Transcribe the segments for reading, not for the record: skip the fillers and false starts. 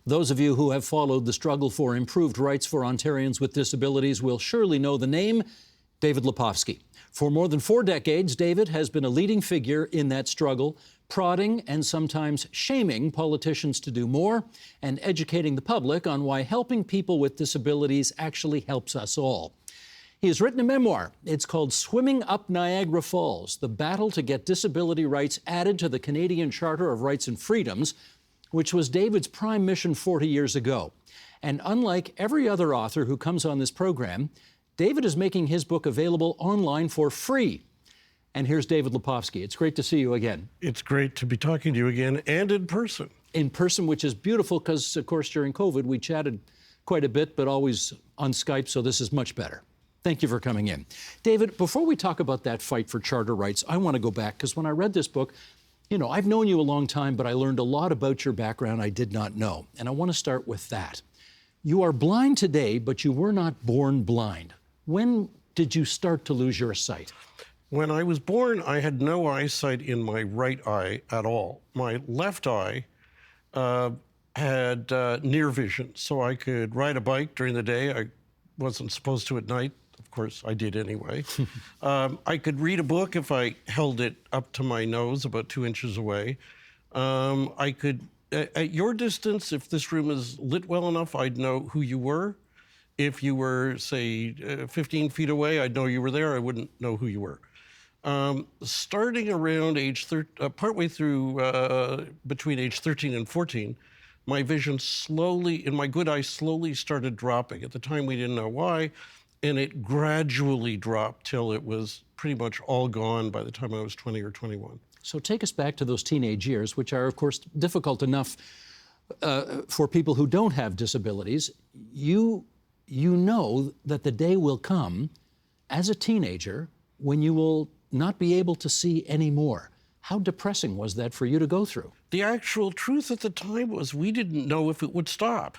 Those of you who have followed the struggle for improved rights for Ontarians with disabilities will surely know the name David Lepofsky. For more than 4 decades, David has been a leading figure in that struggle, prodding and sometimes shaming politicians to do more and educating the public on why helping people with disabilities actually helps us all. He has written a memoir. It's called Swimming Up Niagara Falls, the battle to get disability rights added to the Canadian Charter of Rights and Freedoms, which was David's prime mission 40 years ago. And unlike every other author who comes on this program, David is making his book available online for free. And here's David Lepofsky. It's great to see you again. It's great to be talking to you again, and in person. In person, which is beautiful because, of course, during COVID, we chatted quite a bit, but always on Skype, so this is much better. Thank you for coming in. David, before we talk about that fight for charter rights, I want to go back, because when I read this book, you know, I've known you a long time, but I learned a lot about your background I did not know. And I want to start with that. You are blind today, but you were not born blind. When did you start to lose your sight? When I was born, I had no eyesight in my right eye at all. My left eye had near vision, so I could ride a bike during the day. I wasn't supposed to at night. Of course, I did anyway. I could read a book if I held it up to my nose, about 2 inches away. I could, at your distance, if this room is lit well enough, I'd know who you were. If you were, say, 15 feet away, I'd know you were there. I wouldn't know who you were. Starting around partway through, between age 13 and 14, my vision slowly, in my good eye, slowly started dropping. At the time, we didn't know why, and it gradually dropped till it was pretty much all gone by the time I was 20 or 21. So take us back to those teenage years, which are, of course, difficult enough for people who don't have disabilities. You know that the day will come as a teenager when you will not be able to see anymore. How depressing was that for you to go through? The actual truth at the time was we didn't know if it would stop,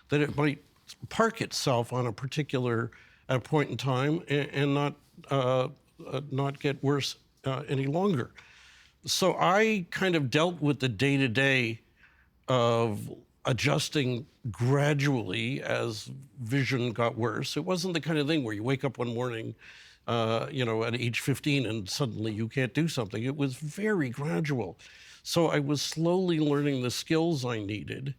that it might park itself on a particular point in time and not get worse any longer. So I kind of dealt with the day-to-day of adjusting gradually as vision got worse. It wasn't the kind of thing where you wake up one morning, you know, at age 15 and suddenly you can't do something. It was very gradual. So I was slowly learning the skills I needed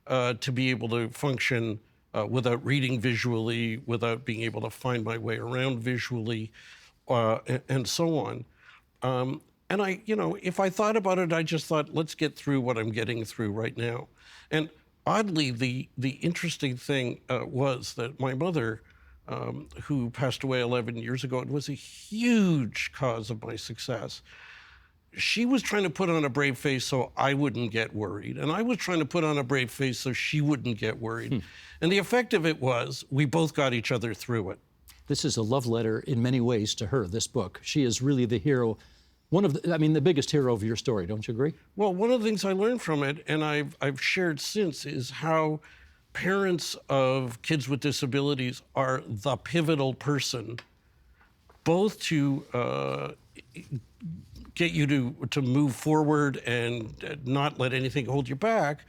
to be able to function without reading visually, without being able to find my way around visually, and so on. And I, you know, if I thought about it, I just thought, let's get through what I'm getting through right now. And oddly, the interesting thing was that my mother, who passed away 11 years ago, it was a huge cause of my success. She was trying to put on a brave face so I wouldn't get worried. And I was trying to put on a brave face so she wouldn't get worried. And the effect of it was we both got each other through it. This is a love letter in many ways to her, this book. She is really the hero, the biggest hero of your story, don't you agree? Well, one of the things I learned from it, and I've shared since, is how parents of kids with disabilities are the pivotal person, both to get you to move forward and not let anything hold you back,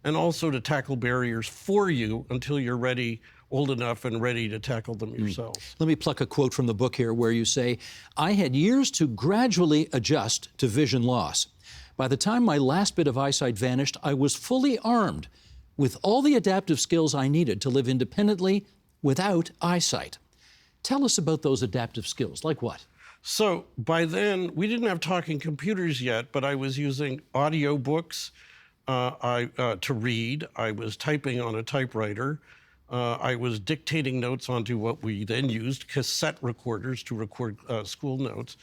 and also to tackle barriers for you until you're ready, old enough and ready to tackle them yourselves. Let me pluck a quote from the book here where you say, "I had years to gradually adjust to vision loss. By the time my last bit of eyesight vanished, I was fully armed with all the adaptive skills I needed to live independently without eyesight." Tell us about those adaptive skills, like what? So by then, we didn't have talking computers yet, but I was using audio books to read. I was typing on a typewriter. I was dictating notes onto what we then used, cassette recorders, to record school notes.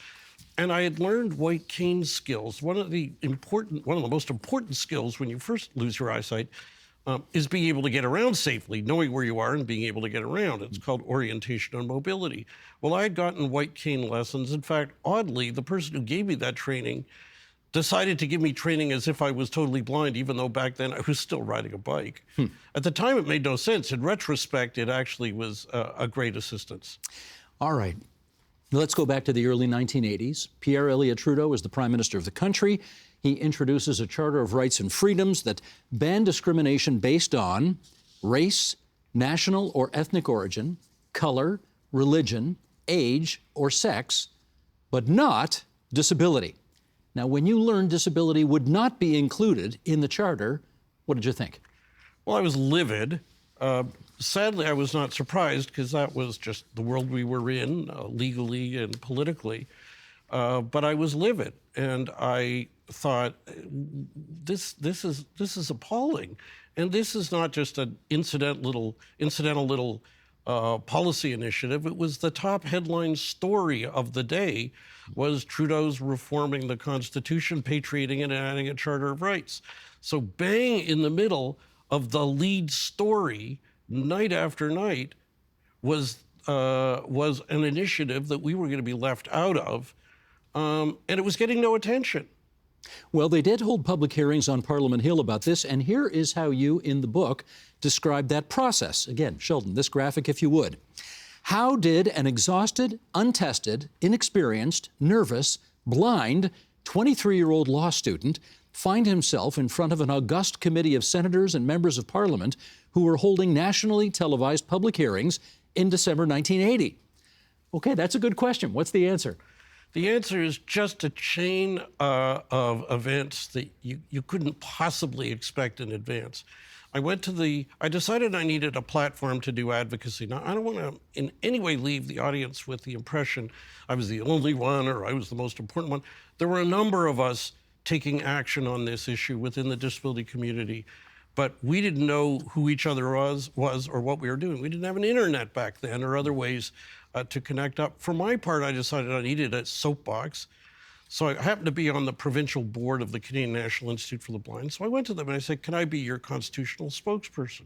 And I had learned white cane skills. One of the most important skills when you first lose your eyesight is being able to get around safely, knowing where you are and being able to get around. It's called orientation and mobility. Well, I had gotten white cane lessons. In fact, oddly, the person who gave me that training decided to give me training as if I was totally blind, even though back then I was still riding a bike. At the time, it made no sense. In retrospect, it actually was a great assistance. All right. Let's go back to the early 1980s. Pierre Elliott Trudeau is the Prime Minister of the country. He introduces a Charter of Rights and Freedoms that ban discrimination based on race, national or ethnic origin, color, religion, age, or sex, but not disability. Now, when you learned disability would not be included in the Charter, what did you think? Well, I was livid. Sadly, I was not surprised because that was just the world we were in, legally and politically. But I was livid, and I thought, this is appalling, and this is not just an incidental little policy initiative. It was the top headline story of the day was Trudeau's reforming the Constitution, patriating it, and adding a Charter of Rights. So bang in the middle of the lead story, night after night, was an initiative that we were going to be left out of, and it was getting no attention. Well, they did hold public hearings on Parliament Hill about this, and here is how you, in the book, describe that process. Again, Sheldon, this graphic, if you would. How did an exhausted, untested, inexperienced, nervous, blind, 23-year-old law student find himself in front of an august committee of senators and members of Parliament who were holding nationally televised public hearings in December 1980? Okay, that's a good question. What's the answer? The answer is just a chain of events that you couldn't possibly expect in advance. I decided I needed a platform to do advocacy. Now, I don't want to in any way leave the audience with the impression I was the only one or I was the most important one. There were a number of us taking action on this issue within the disability community, but we didn't know who each other was or what we were doing. We didn't have an internet back then or other ways to connect up. For my part, I decided I needed a soapbox. So I happened to be on the provincial board of the Canadian National Institute for the Blind. So I went to them and I said, can I be your constitutional spokesperson?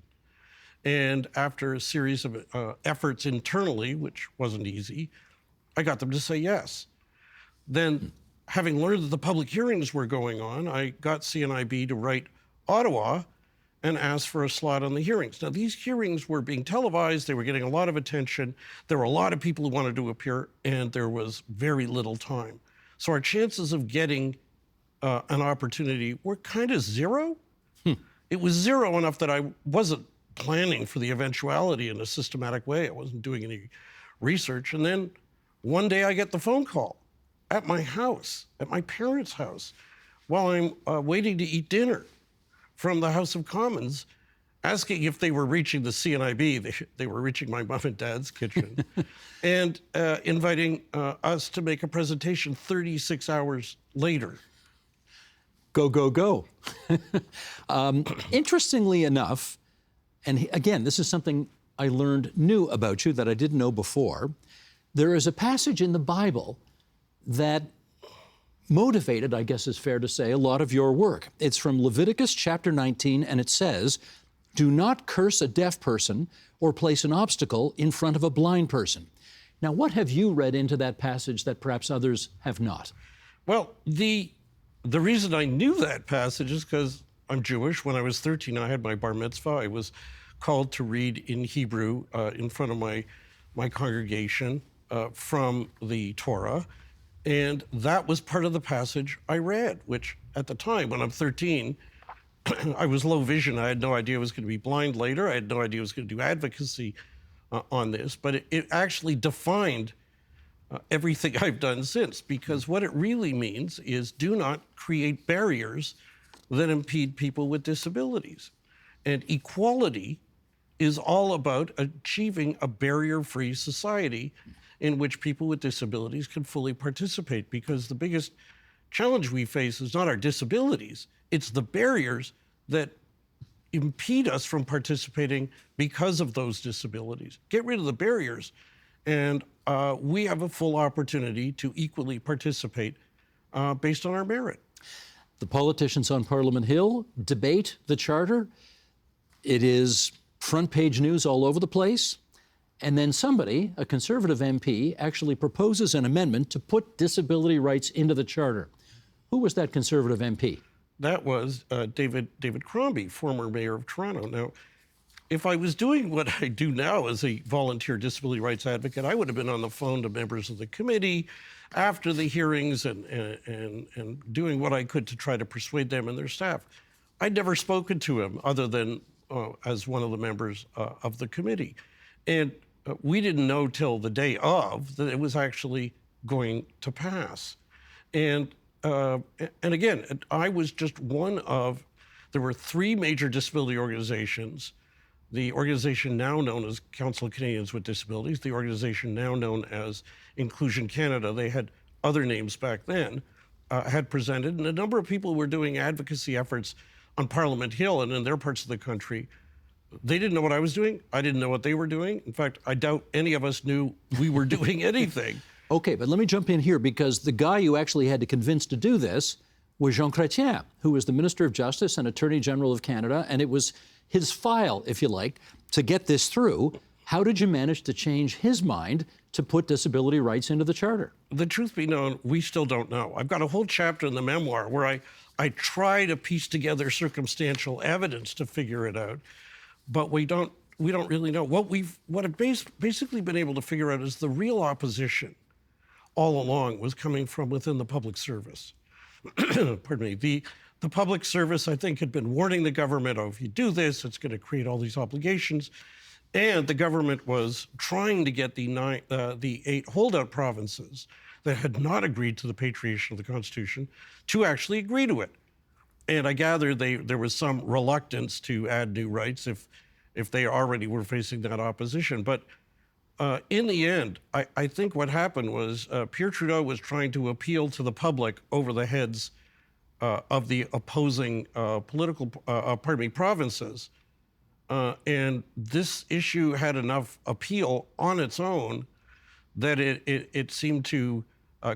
And after a series of efforts internally, which wasn't easy, I got them to say yes. Then, having learned that the public hearings were going on, I got CNIB to write Ottawa and ask for a slot on the hearings. Now, these hearings were being televised. They were getting a lot of attention. There were a lot of people who wanted to appear, and there was very little time. So our chances of getting an opportunity were kind of zero. It was zero enough that I wasn't planning for the eventuality in a systematic way. I wasn't doing any research. And then one day I get the phone call at my house, at my parents' house, while I'm waiting to eat dinner from the House of Commons, asking if they were reaching the CNIB. They were reaching my mom and dad's kitchen, and inviting us to make a presentation 36 hours later. Go, go, go. Interestingly enough, and again, this is something I learned new about you that I didn't know before, there is a passage in the Bible that motivated, I guess is fair to say, a lot of your work. It's from Leviticus chapter 19, and it says, "Do not curse a deaf person or place an obstacle in front of a blind person." Now, what have you read into that passage that perhaps others have not? Well, the reason I knew that passage is because I'm Jewish. When I was 13, I had my bar mitzvah. I was called to read in Hebrew in front of my congregation from the Torah. And that was part of the passage I read, which at the time, when I'm 13, I was low vision. I had no idea I was going to be blind later. I had no idea I was going to do advocacy on this. But it actually defined everything I've done since, because what it really means is do not create barriers that impede people with disabilities. And equality is all about achieving a barrier-free society in which people with disabilities can fully participate, because the biggest challenge we face is not our disabilities, it's the barriers that impede us from participating because of those disabilities. Get rid of the barriers, and we have a full opportunity to equally participate based on our merit. The politicians on Parliament Hill debate the Charter. It is front page news all over the place. And then somebody, a Conservative MP, actually proposes an amendment to put disability rights into the Charter. Who was that Conservative MP? That was David Crombie, former mayor of Toronto. Now, if I was doing what I do now as a volunteer disability rights advocate, I would have been on the phone to members of the committee after the hearings and doing what I could to try to persuade them and their staff. I'd never spoken to him other than as one of the members of the committee. And we didn't know till the day of that it was actually going to pass. And again, I was just one of, there were 3 major disability organizations. The organization now known as Council of Canadians with Disabilities, the organization now known as Inclusion Canada, they had other names back then, had presented, and a number of people were doing advocacy efforts on Parliament Hill and in their parts of the country. They didn't know what I was doing. I didn't know what they were doing. In fact, I doubt any of us knew we were doing anything. Okay, but let me jump in here, because the guy you actually had to convince to do this was Jean Chrétien, who was the Minister of Justice and Attorney General of Canada, and it was his file, if you like, to get this through. How did you manage to change his mind to put disability rights into the Charter? The truth be known, we still don't know. I've got a whole chapter in the memoir where I try to piece together circumstantial evidence to figure it out, but we don't really know. What I've basically been able to figure out is the real opposition all along was coming from within the public service. Pardon me. The public service, I think, had been warning the government, oh, if you do this, it's going to create all these obligations. And the government was trying to get the 8 holdout provinces that had not agreed to the patriation of the Constitution to actually agree to it. And I gather there was some reluctance to add new rights if they already were facing that opposition. But in the end, I think what happened was Pierre Trudeau was trying to appeal to the public over the heads of the opposing provinces. And this issue had enough appeal on its own that it seemed to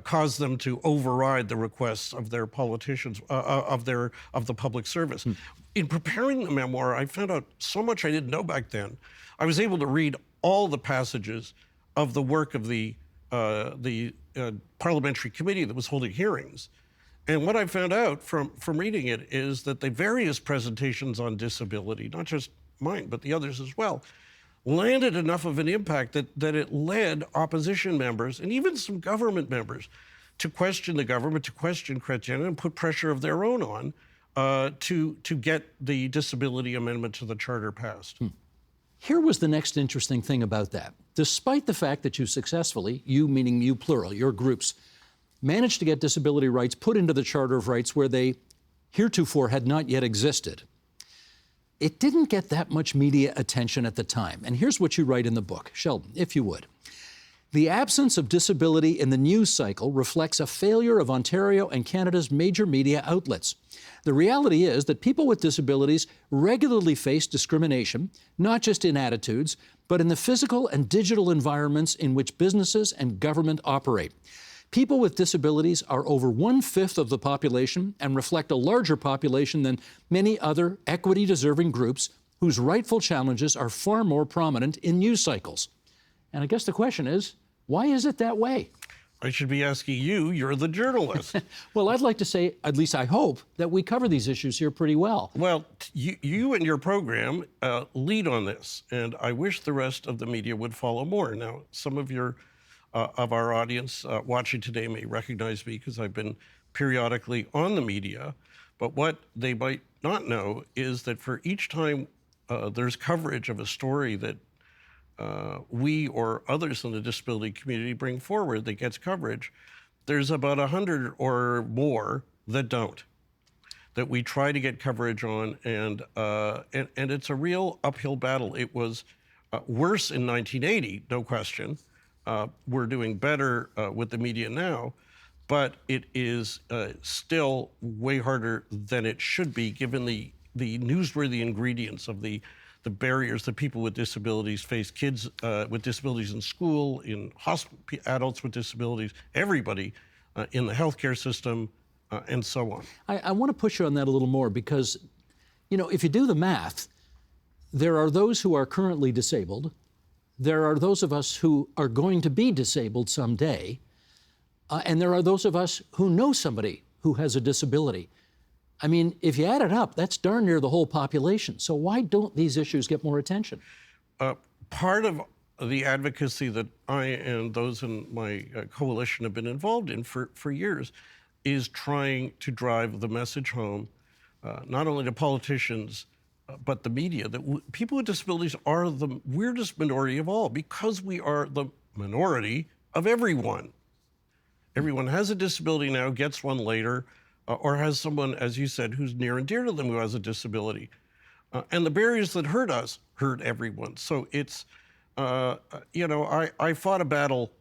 cause them to override the requests of their politicians, of the public service. In preparing the memoir, I found out so much I didn't know back then. I was able to read all the passages of the work of the parliamentary committee that was holding hearings. And what I found out from reading it is that the various presentations on disability, not just mine, but the others as well, landed enough of an impact that it led opposition members and even some government members to question the government, to question Chrétien, and put pressure of their own on to get the disability amendment to the Charter passed. Here was the next interesting thing about that. Despite the fact that you successfully, you meaning you plural, your groups, managed to get disability rights put into the Charter of Rights where they heretofore had not yet existed, it didn't get that much media attention at the time. And here's what you write in the book. Sheldon, if you would. The absence of disability in the news cycle reflects a failure of Ontario and Canada's major media outlets. The reality is that people with disabilities regularly face discrimination, not just in attitudes, but in the physical and digital environments in which businesses and government operate. People with disabilities are over 1/5 of the population and reflect a larger population than many other equity-deserving groups whose rightful challenges are far more prominent in news cycles. And I guess the question is, why is it that way? I should be asking you, you're the journalist. Well, I'd like to say, at least I hope, that we cover these issues here pretty well. Well, you and your program lead on this, and I wish the rest of the media would follow more. Now, some of our audience watching today may recognize me because I've been periodically on the media, but what they might not know is that for each time there's coverage of a story that we or others in the disability community bring forward that gets coverage, there's about 100 or more that don't, that we try to get coverage on, and it's a real uphill battle. It was worse in 1980, no question. We're doing better with the media now, but it is still way harder than it should be, given the newsworthy ingredients of the barriers that people with disabilities face, kids with disabilities in school, in hospital, adults with disabilities, everybody in the healthcare system, and so on. I want to push you on that a little more because, you know, if you do the math, there are those who are currently disabled. There are those of us who are going to be disabled someday, and there are those of us who know somebody who has a disability. I mean, if you add it up, that's darn near the whole population. So why don't these issues get more attention? Part of the advocacy that I and those in my coalition have been involved in for years is trying to drive the message home, not only to politicians, but the media, that people with disabilities are the weirdest minority of all, because we are the minority of everyone. Everyone has a disability now, gets one later, or has someone, as you said, who's near and dear to them who has a disability. And the barriers that hurt us hurt everyone. So it's, I fought a battle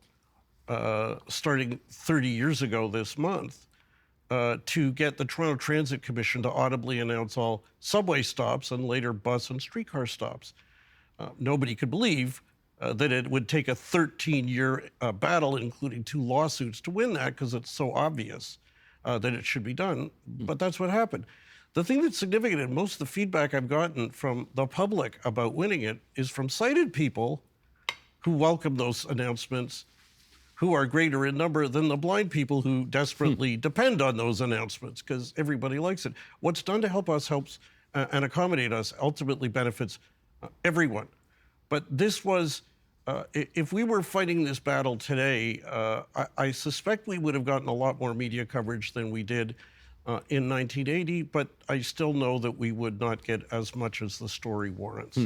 starting 30 years ago this month to get the Toronto Transit Commission to audibly announce all subway stops and later bus and streetcar stops. Nobody could believe that it would take a 13-year battle, including 2 lawsuits, to win that, because it's so obvious that it should be done. But that's what happened. The thing that's significant, and most of the feedback I've gotten from the public about winning it, is from sighted people who welcome those announcements, who are greater in number than the blind people who desperately depend on those announcements, because everybody likes it. What's done to help us helps and accommodate us ultimately benefits everyone. But this was, if we were fighting this battle today, I suspect we would have gotten a lot more media coverage than we did in 1980, but I still know that we would not get as much as the story warrants.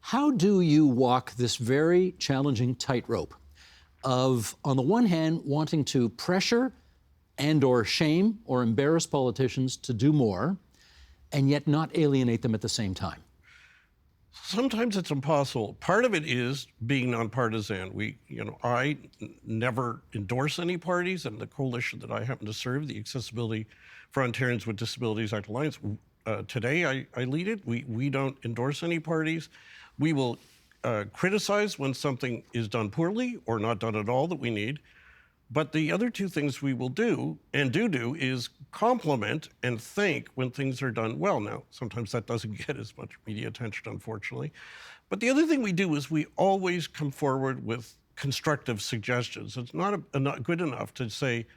How do you walk this very challenging tightrope of, on the one hand, wanting to pressure and or shame or embarrass politicians to do more, and yet not alienate them at the same time? Sometimes it's impossible. Part of it is being nonpartisan. I never endorse any parties, and the coalition that I happen to serve, the Accessibility for Ontarians with Disabilities Act Alliance, today I lead it. We don't endorse any parties. We will criticize when something is done poorly or not done at all that we need. But the other 2 things we will do, and do, is compliment and thank when things are done well. Now, sometimes that doesn't get as much media attention, unfortunately. But the other thing we do is we always come forward with constructive suggestions. It's not good enough to say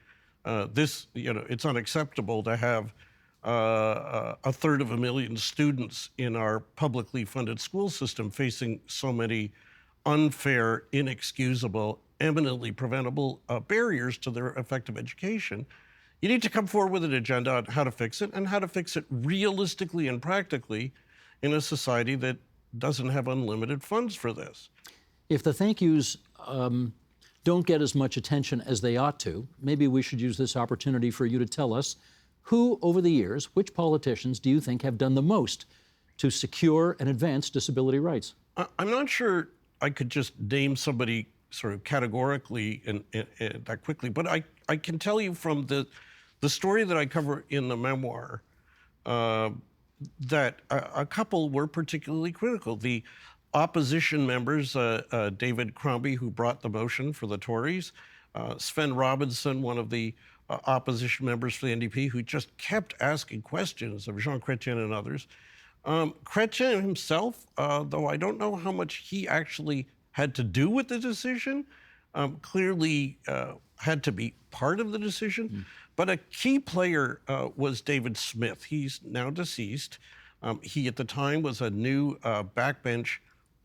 it's unacceptable to have 1/3 students in our publicly funded school system facing so many unfair, inexcusable, eminently preventable barriers to their effective education. You need to come forward with an agenda on how to fix it, and how to fix it realistically and practically in a society that doesn't have unlimited funds for this. If the thank yous don't get as much attention as they ought to, maybe we should use this opportunity for you to tell us who, over the years, which politicians do you think have done the most to secure and advance disability rights? I'm not sure I could just name somebody sort of categorically and that quickly, but I can tell you from the story that I cover in the memoir that a couple were particularly critical. The opposition members, David Crombie, who brought the motion for the Tories, Sven Robinson, one of the opposition members for the NDP, who just kept asking questions of Jean Chrétien and others. Chrétien himself, though I don't know how much he actually had to do with the decision, clearly had to be part of the decision. But a key player was David Smith. He's now deceased. He, at the time, was a new backbench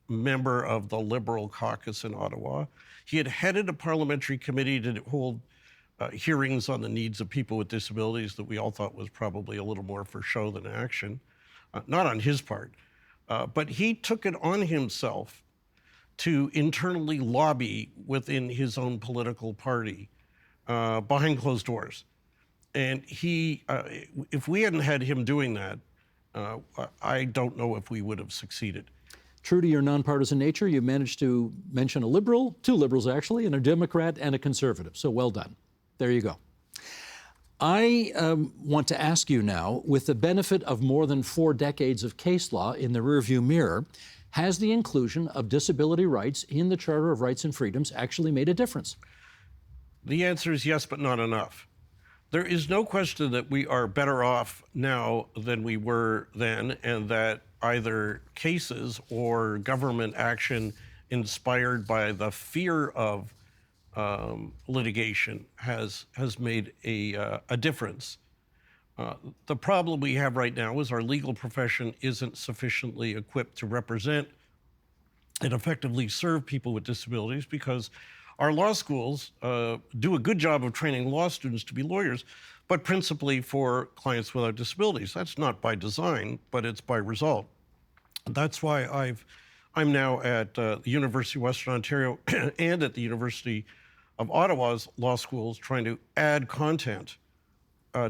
member of the Liberal caucus in Ottawa. He had headed a parliamentary committee to hold hearings on the needs of people with disabilities that we all thought was probably a little more for show than action. Not on his part. But he took it on himself to internally lobby within his own political party behind closed doors. And he, if we hadn't had him doing that, I don't know if we would have succeeded. True to your nonpartisan nature, you managed to mention a Liberal, 2 Liberals actually, and a Democrat and a Conservative. So well done. There you go. I want to ask you now, with the benefit of more than 4 decades of case law in the rearview mirror, has the inclusion of disability rights in the Charter of Rights and Freedoms actually made a difference? The answer is yes, but not enough. There is no question that we are better off now than we were then, and that either cases or government action inspired by the fear of litigation has made a difference. The problem we have right now is our legal profession isn't sufficiently equipped to represent and effectively serve people with disabilities, because our law schools do a good job of training law students to be lawyers, but principally for clients without disabilities. That's not by design, but it's by result. That's why I'm now at the University of Western Ontario and at the University of Ottawa's law schools, trying to add content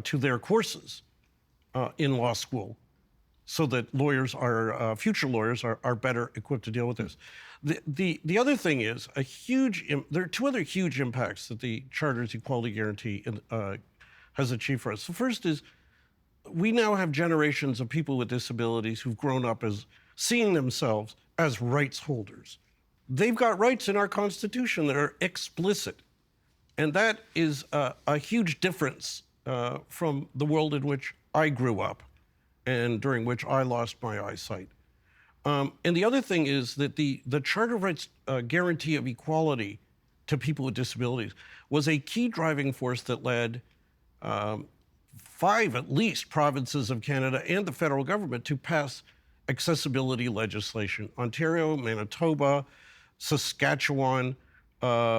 to their courses in law school, so that lawyers are future lawyers are better equipped to deal with this. The other thing is there are two other huge impacts that the Charter's Equality Guarantee has achieved for us. The first is we now have generations of people with disabilities who've grown up as seeing themselves as rights holders. They've got rights in our Constitution that are explicit, and that is a huge difference from the world in which I grew up and during which I lost my eyesight. And the other thing is that the Charter of Rights guarantee of equality to people with disabilities was a key driving force that led 5, at least, provinces of Canada and the federal government to pass accessibility legislation. Ontario, Manitoba, Saskatchewan,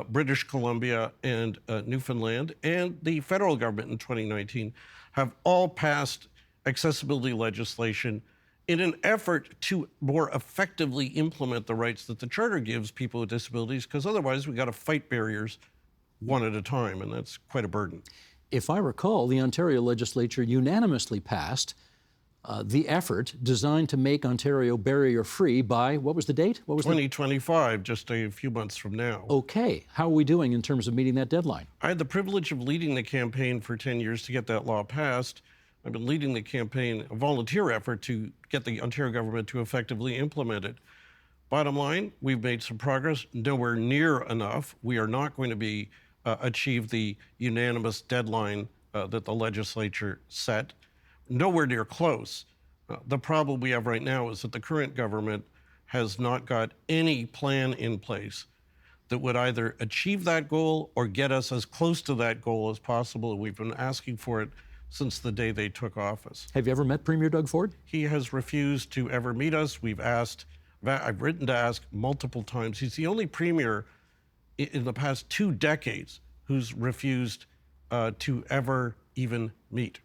British Columbia, and Newfoundland, and the federal government in 2019 have all passed accessibility legislation in an effort to more effectively implement the rights that the Charter gives people with disabilities, because otherwise we got to fight barriers one at a time, and that's quite a burden. If I recall, the Ontario legislature unanimously passed the effort designed to make Ontario barrier-free by, what was the date? What was 2025, just a few months from now. Okay. How are we doing in terms of meeting that deadline? I had the privilege of leading the campaign for 10 years to get that law passed. I've been leading the campaign, a volunteer effort to get the Ontario government to effectively implement it. Bottom line, we've made some progress, nowhere near enough. We are not going to achieve the unanimous deadline that the legislature set. Nowhere near close. The problem we have right now is that the current government has not got any plan in place that would either achieve that goal or get us as close to that goal as possible. We've been asking for it since the day they took office. Have you ever met Premier Doug Ford? He has refused to ever meet us. I've written to ask multiple times. He's the only premier in the past 2 decades who's refused to ever even meet.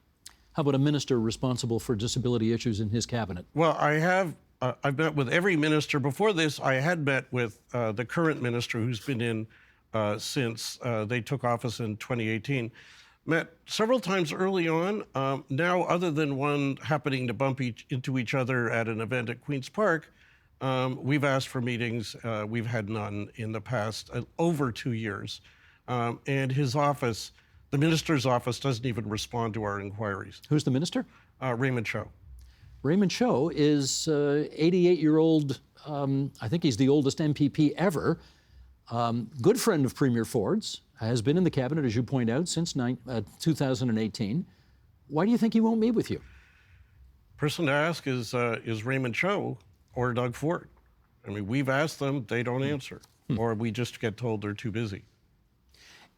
How about a minister responsible for disability issues in his cabinet? Well, I've met with every minister. Before this, I had met with the current minister, who's been in since they took office in 2018. Met several times early on. Now, other than one happening to bump into each other at an event at Queen's Park, we've asked for meetings. We've had none in the past over 2 years. And his office, the minister's office, doesn't even respond to our inquiries. Who's the minister? Raymond Cho. Raymond Cho is 88-year-old, I think he's the oldest MPP ever, good friend of Premier Ford's, has been in the cabinet, as you point out, since 2018. Why do you think he won't meet with you? Person to ask is Raymond Cho or Doug Ford. I mean, we've asked them, they don't answer, or we just get told they're too busy.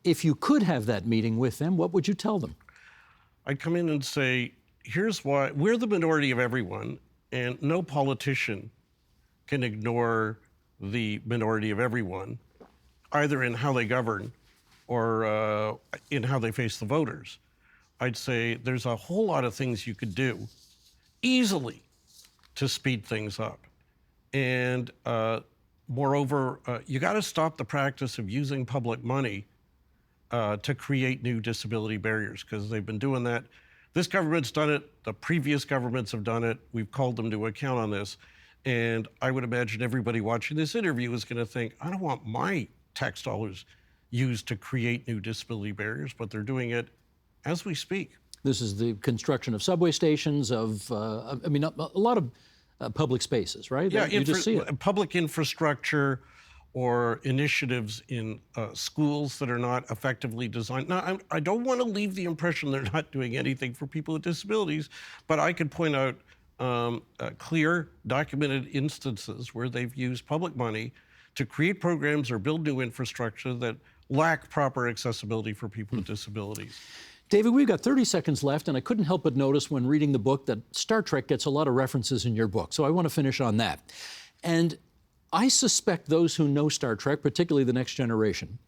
If you could have that meeting with them, what would you tell them? I'd come in and say, here's why. We're the minority of everyone, and no politician can ignore the minority of everyone, either in how they govern or in how they face the voters. I'd say there's a whole lot of things you could do easily to speed things up. And moreover, you got to stop the practice of using public money to create new disability barriers, because they've been doing that. This government's done it. The previous governments have done it. We've called them to account on this. And I would imagine everybody watching this interview is going to think, I don't want my tax dollars used to create new disability barriers, but they're doing it as we speak. This is the construction of subway stations, of, a lot of public spaces, right? Yeah, you just see it. Public infrastructure or initiatives in schools that are not effectively designed. Now, I don't want to leave the impression they're not doing anything for people with disabilities, but I could point out clear, documented instances where they've used public money to create programs or build new infrastructure that lack proper accessibility for people with disabilities. David, we've got 30 seconds left, and I couldn't help but notice when reading the book that Star Trek gets a lot of references in your book, so I want to finish on that. And I suspect those who know Star Trek, particularly the next generation,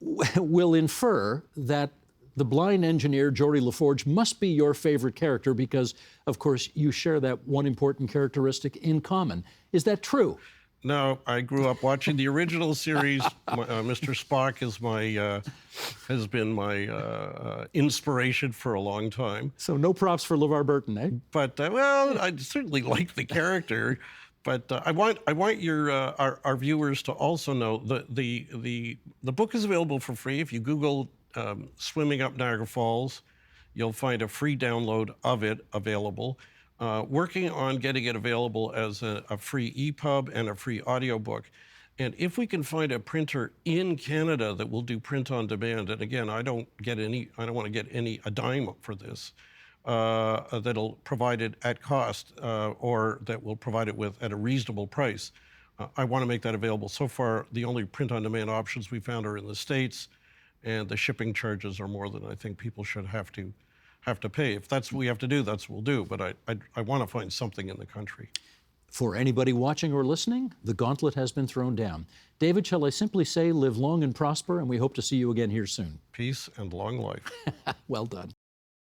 will infer that the blind engineer, Geordi LaForge, must be your favorite character because, of course, you share that one important characteristic in common. Is that true? No, I grew up watching the original series. Mr. Spock is has been my inspiration for a long time. So no props for LeVar Burton, eh? But well, I certainly like the character. But I want our viewers to also know the book is available for free. If you Google "Swimming Up Niagara Falls," you'll find a free download of it available. Working on getting it available as a free EPUB and a free audiobook. And if we can find a printer in Canada that will do print on demand, and again, I don't want to get a dime for this, that'll provide it at cost or that will provide it at a reasonable price. I want to make that available. So far, the only print on demand options we found are in the States, and the shipping charges are more than I think people should have to pay. If that's what we have to do, that's what we'll do. But I want to find something in the country. For anybody watching or listening, the gauntlet has been thrown down. David, shall I simply say live long and prosper, and we hope to see you again here soon. Peace and long life. Well done.